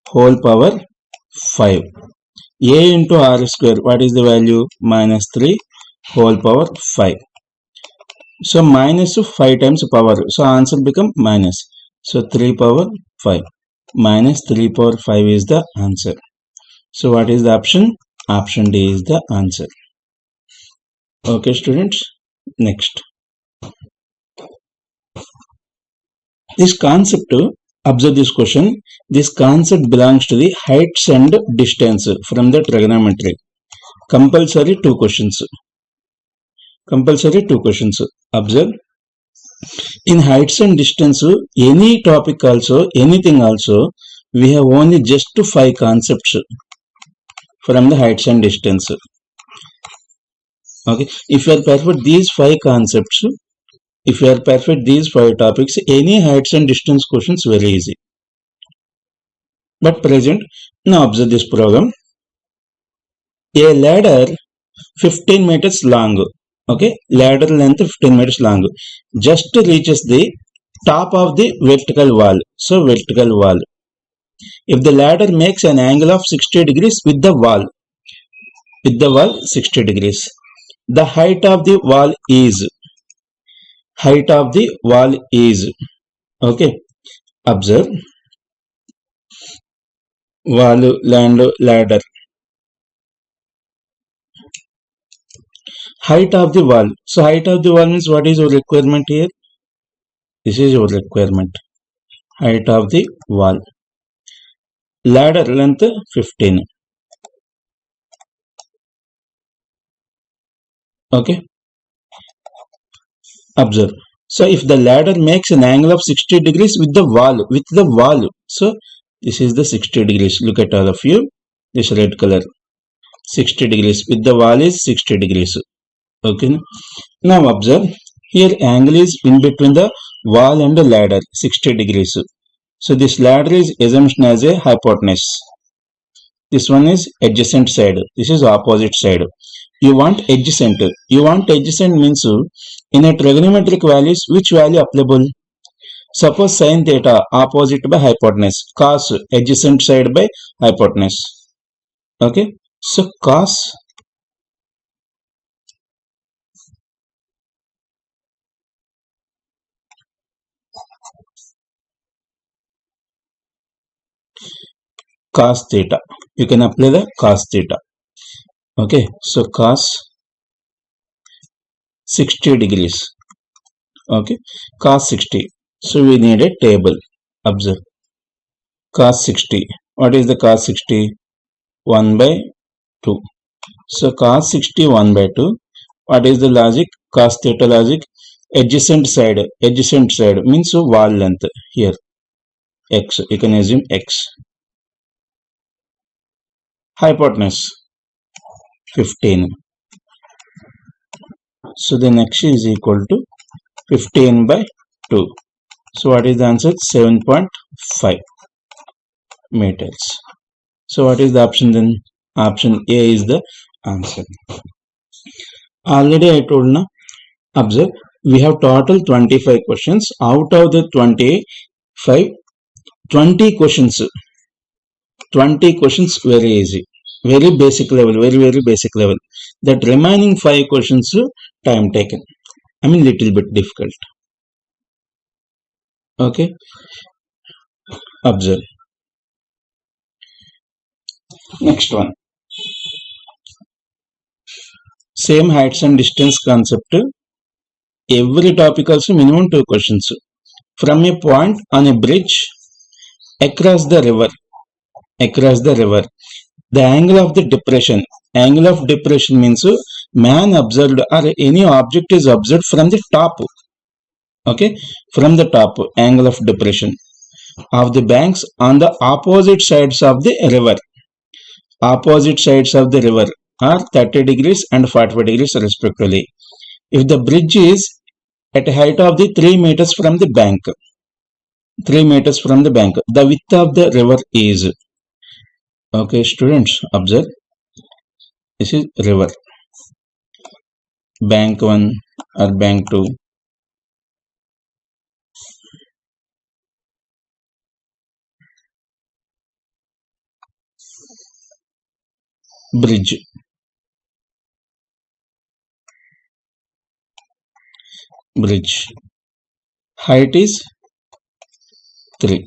whole power 5. A into r square, what is the value? Minus 3 whole power 5. So minus 5 times power. So answer become minus. So 3 power 5. Minus 3 power 5 is the answer. So what is the option? Option D is the answer. Okay students, next. This concept, observe this question. This concept belongs to the heights and distance from the trigonometry. Compulsory 2 questions. Compulsory 2 questions. Observe. In heights and distance, any topic also, anything also, we have only just 5 concepts from the heights and distance. Okay. If you are perfect these 5 concepts, if you are perfect these 5 topics, any heights and distance questions very easy. But present, now observe this program. A ladder 15 meters long. Okay, ladder length 15 meters long. Just reaches the top of the vertical wall. So vertical wall. If the ladder makes an angle of 60 degrees with the wall 60 degrees. The height of the wall is. Okay, observe. Wall, land, ladder. Height of the wall. So height of the wall means what is your requirement here? This is your requirement. Height of the wall. Ladder length 15. Okay. Observe. So if the ladder makes an angle of 60 degrees with the wall. So this is the 60 degrees. Look at all of you. This red color. 60 degrees. With the wall is 60 degrees. Okay. Now observe. Here angle is in between the wall and the ladder. 60 degrees. So this ladder is assumed as a hypotenuse. This one is adjacent side. This is opposite side. You want adjacent. Adjacent means in a trigonometric values, which value applicable? Suppose sin theta opposite by hypotenuse. Cos adjacent side by hypotenuse. Okay. So cos theta. You can apply the cos theta. Okay. So cos 60 degrees. Okay. Cos 60. So we need a table. Observe. Cos 60. What is the cos 60? 1 by 2. So cos 60 1 by 2. What is the logic? Cos theta logic. Adjacent side means wall length. Here x. You can assume x. Hypotenuse 15. So then x is equal to 15 by 2. So what is the answer? 7.5 meters. So what is the option then? Option A is the answer. Already I told now. Observe. We have total 25 questions. Out of the 25, 20 questions. 20 questions very easy. Very basic level. Very basic level. That remaining 5 questions time taken. I mean little bit difficult. Okay. Observe. Next one. Same heights and distance concept. Every topic also minimum 2 questions. From a point on a bridge across the river. The angle of the depression. Angle of depression means man observed or any object is observed from the top. Okay, from the top, angle of depression of the banks on the opposite sides of the river. Opposite sides of the river are 30 degrees and 45 degrees respectively. If the bridge is at a height of the 3 meters from the bank, the width of the river is. Okay, students, observe. This is river. Bank 1 or bank 2. Bridge. Bridge. Height is 3.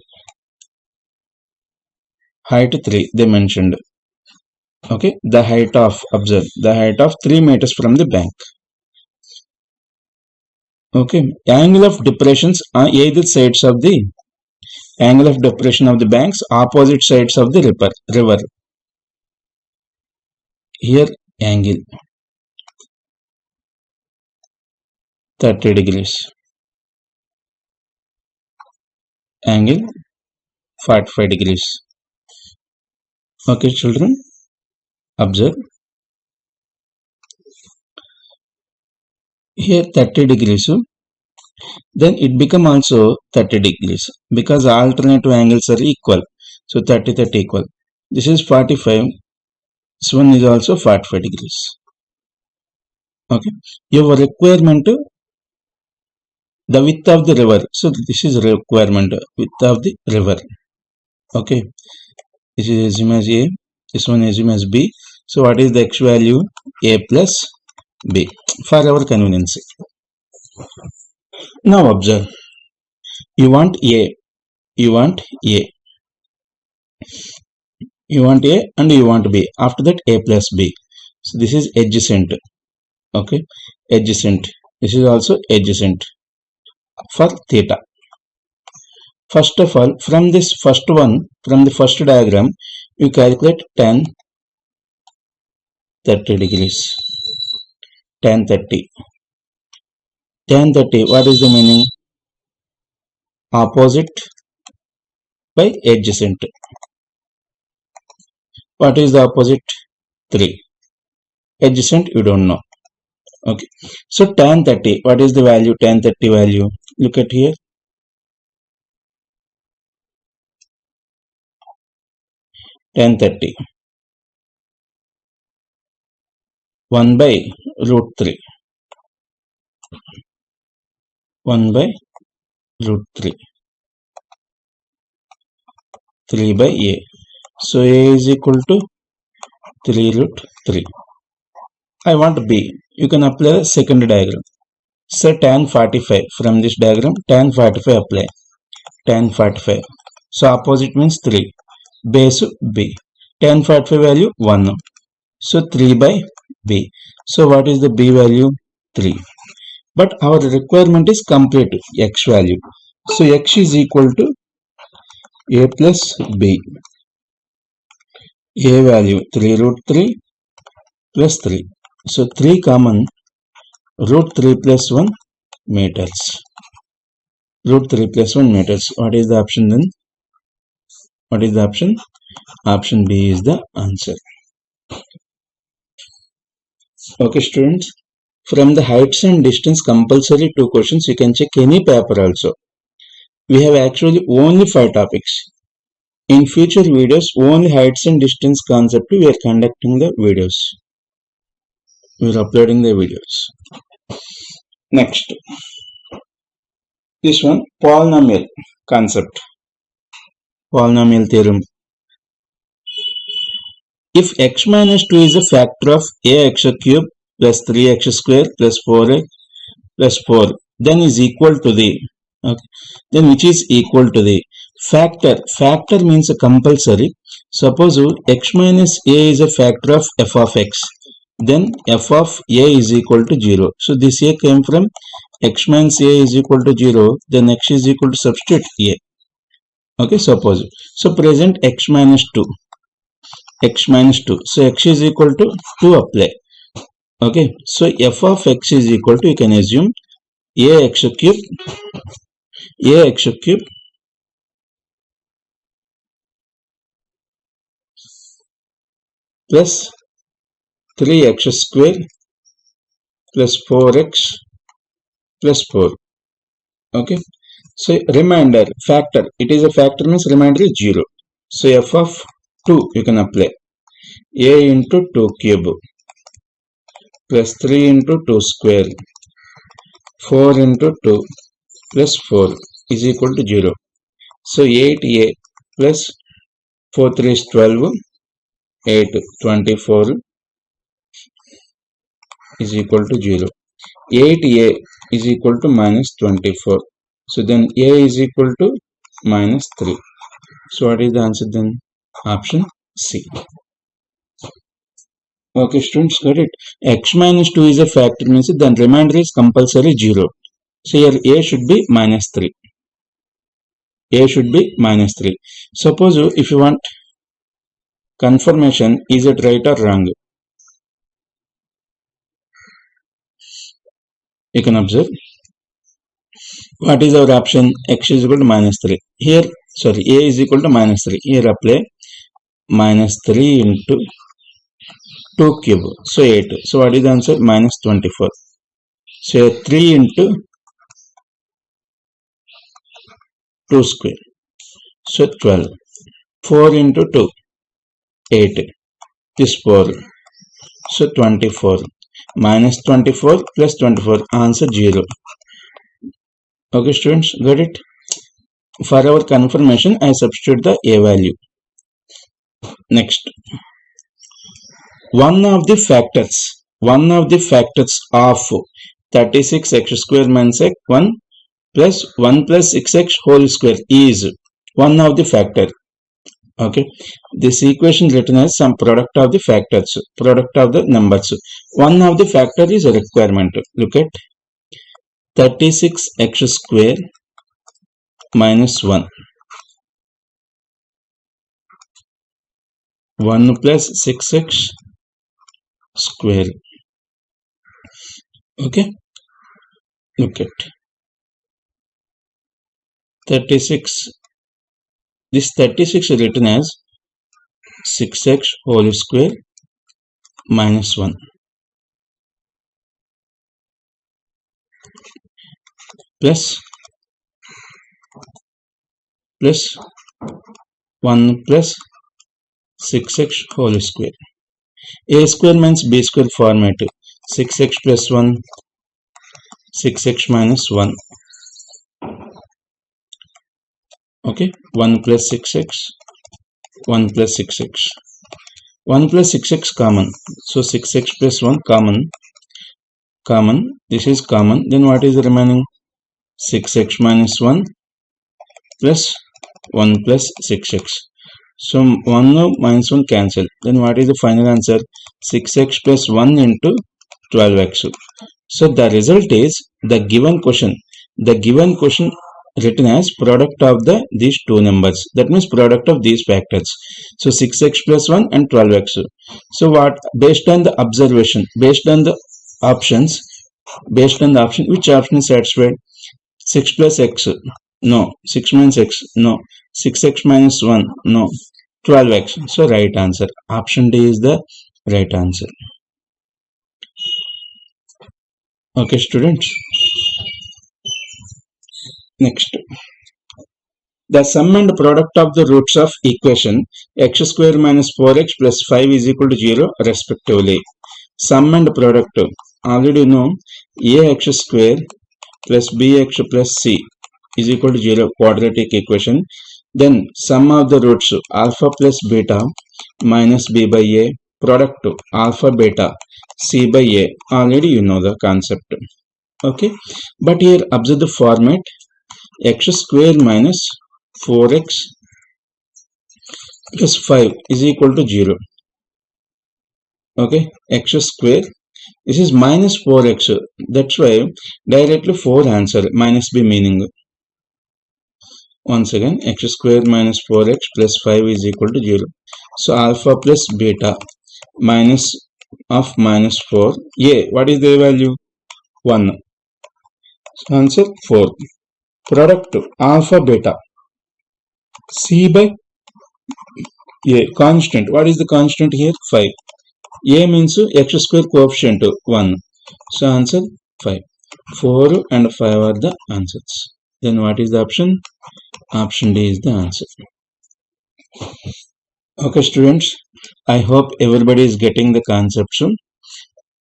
Height 3 they mentioned. Okay, the height of, observe, the height of 3 meters from the bank. Okay, angle of depressions on either sides of the angle of depression of the banks, opposite sides of the river. Here angle 30 degrees, angle 45 degrees. Okay, children, observe. Here 30 degrees, then it become also 30 degrees because alternative angles are equal. So 30 30 equal. This is 45. This one is also 45 degrees. Okay, your requirement, the width of the river. So this is requirement, width of the river. Okay, this is assume as A, this one assume as B. So what is the x value? A plus B for our convenience. Now observe, you want A, you want A, you want A and you want B. After that A plus B. So this is adjacent. Okay, adjacent. This is also adjacent for theta. First of all, from this first one, from the first diagram, you calculate tan 30 degrees. Tan 30. Tan 30, what is the meaning? Opposite by adjacent. What is the opposite? 3. Adjacent, you don't know. Okay. So tan 30, what is the value? Tan 30 value. Look at here. Tan 30. 1 by root 3. 1 by root 3. 3 by A. So A is equal to 3 root 3. I want B. You can apply the second diagram. So tan 45. From this diagram, tan 45 apply. Tan 45. So opposite means 3. Base B. Tan 45 value 1. So 3 by B. So what is the B value? 3. But our requirement is complete x value. So x is equal to A plus B. A value 3 root 3 plus 3. So 3 common, root 3 plus 1 meters. Root 3 plus 1 meters. What is the option then? What is the option? Option B is the answer. Okay, students. From the heights and distance compulsory 2 questions, you can check any paper also. We have actually only 5 topics. In future videos, only heights and distance concept we are conducting the videos. We are uploading the videos. Next. This one, polynomial concept. Polynomial theorem. If x minus 2 is a factor of ax cube plus 3x square plus 4x plus 4, then is equal to the, okay, then which is equal to the factor. Factor means a compulsory. Suppose x minus a is a factor of f of x, then f of a is equal to 0. So this a came from x minus a is equal to 0, then x is equal to substitute a. Okay, suppose. So present x minus 2. X minus 2. So x is equal to 2 apply. Okay, so f of x is equal to, you can assume ax cube plus 3x square plus 4x plus 4. Okay, so remainder factor, it is a factor means remainder is 0. So f of 2 you can apply. A into 2 cube plus 3 into 2 square 4 into 2 plus 4 is equal to 0. So 8a plus 4 3 is 12, 8 24 is equal to 0. 8a is equal to minus 24. So then a is equal to minus 3. So what is the answer then? Option C. Okay, students, got it. X minus 2 is a factor, means then remainder is compulsory 0. So here a should be minus 3. A should be minus 3. Suppose if you want confirmation, is it right or wrong? You can observe. What is our option? X is equal to minus 3. Here, sorry, a is equal to minus 3. Here apply minus 3 into 2 cube. So 8. So what is the answer? Minus 24. So 3 into 2 square. So 12. 4 into 2. 8. This 4. So 24. Minus 24 plus 24. Answer 0. Okay, students, got it? For our confirmation, I substitute the a value. Next. One of the factors of 36x square minus x 1 plus 1 plus 6x whole square is one of the factor. Okay, this equation written as some product of the factors, product of the numbers. One of the factor is a requirement. Look at 36x square minus 1. 1 plus 6x square. Okay, look at 36. This 36 is written as 6x whole square minus 1 plus 1 plus 6x whole square. A square means b square format. 6x plus 1, 6x minus 1. Okay, 1 plus 6x, 1 plus 6x. 1 plus 6x common. So 6x plus 1 common. This is common. Then what is the remaining? 6x minus 1 plus 1 plus 6x. So 1 minus 1 cancel. Then what is the final answer? 6x plus 1 into 12x. So the result is the given question written as product of these two numbers. That means product of these factors. So 6x plus 1 and 12x. So what, based on the observation, based on the option, which option is satisfied? 6 plus x, no. 6 minus x, no. 6x minus 1, no. 12x. So right answer. Option D is the right answer. Okay, students. Next. The sum and product of the roots of equation x square minus 4x plus 5 is equal to 0 respectively. Sum and product. Already know ax square plus bx plus c is equal to 0, quadratic equation. Then sum of the roots alpha plus beta minus b by a, product alpha beta c by a. Already you know the concept. Okay, but here observe the format. X square minus 4x plus 5 is equal to 0. Okay, x square, this is minus 4x. That's why directly 4 answer, minus b meaning. Once again, x square minus 4x plus 5 is equal to 0. So alpha plus beta minus of minus 4. A, what is the value? 1. So answer 4. Product alpha beta c by a, constant. What is the constant here? 5. A means x square coefficient 1. So answer 5. 4 and 5 are the answers. Then what is the option? Option D is the answer. Okay, students, I hope everybody is getting the concept soon.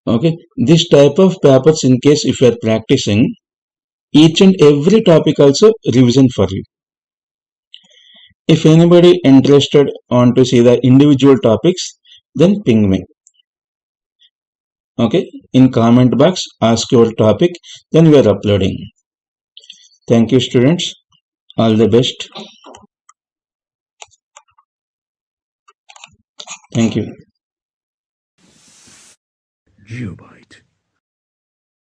Okay, this type of papers, in case if you are practicing, each and every topic also revision for you. If anybody interested on to see the individual topics, then ping me. Okay, in comment box, ask your topic, then we are uploading. Thank you, students. All the best. Thank you. Geobyte.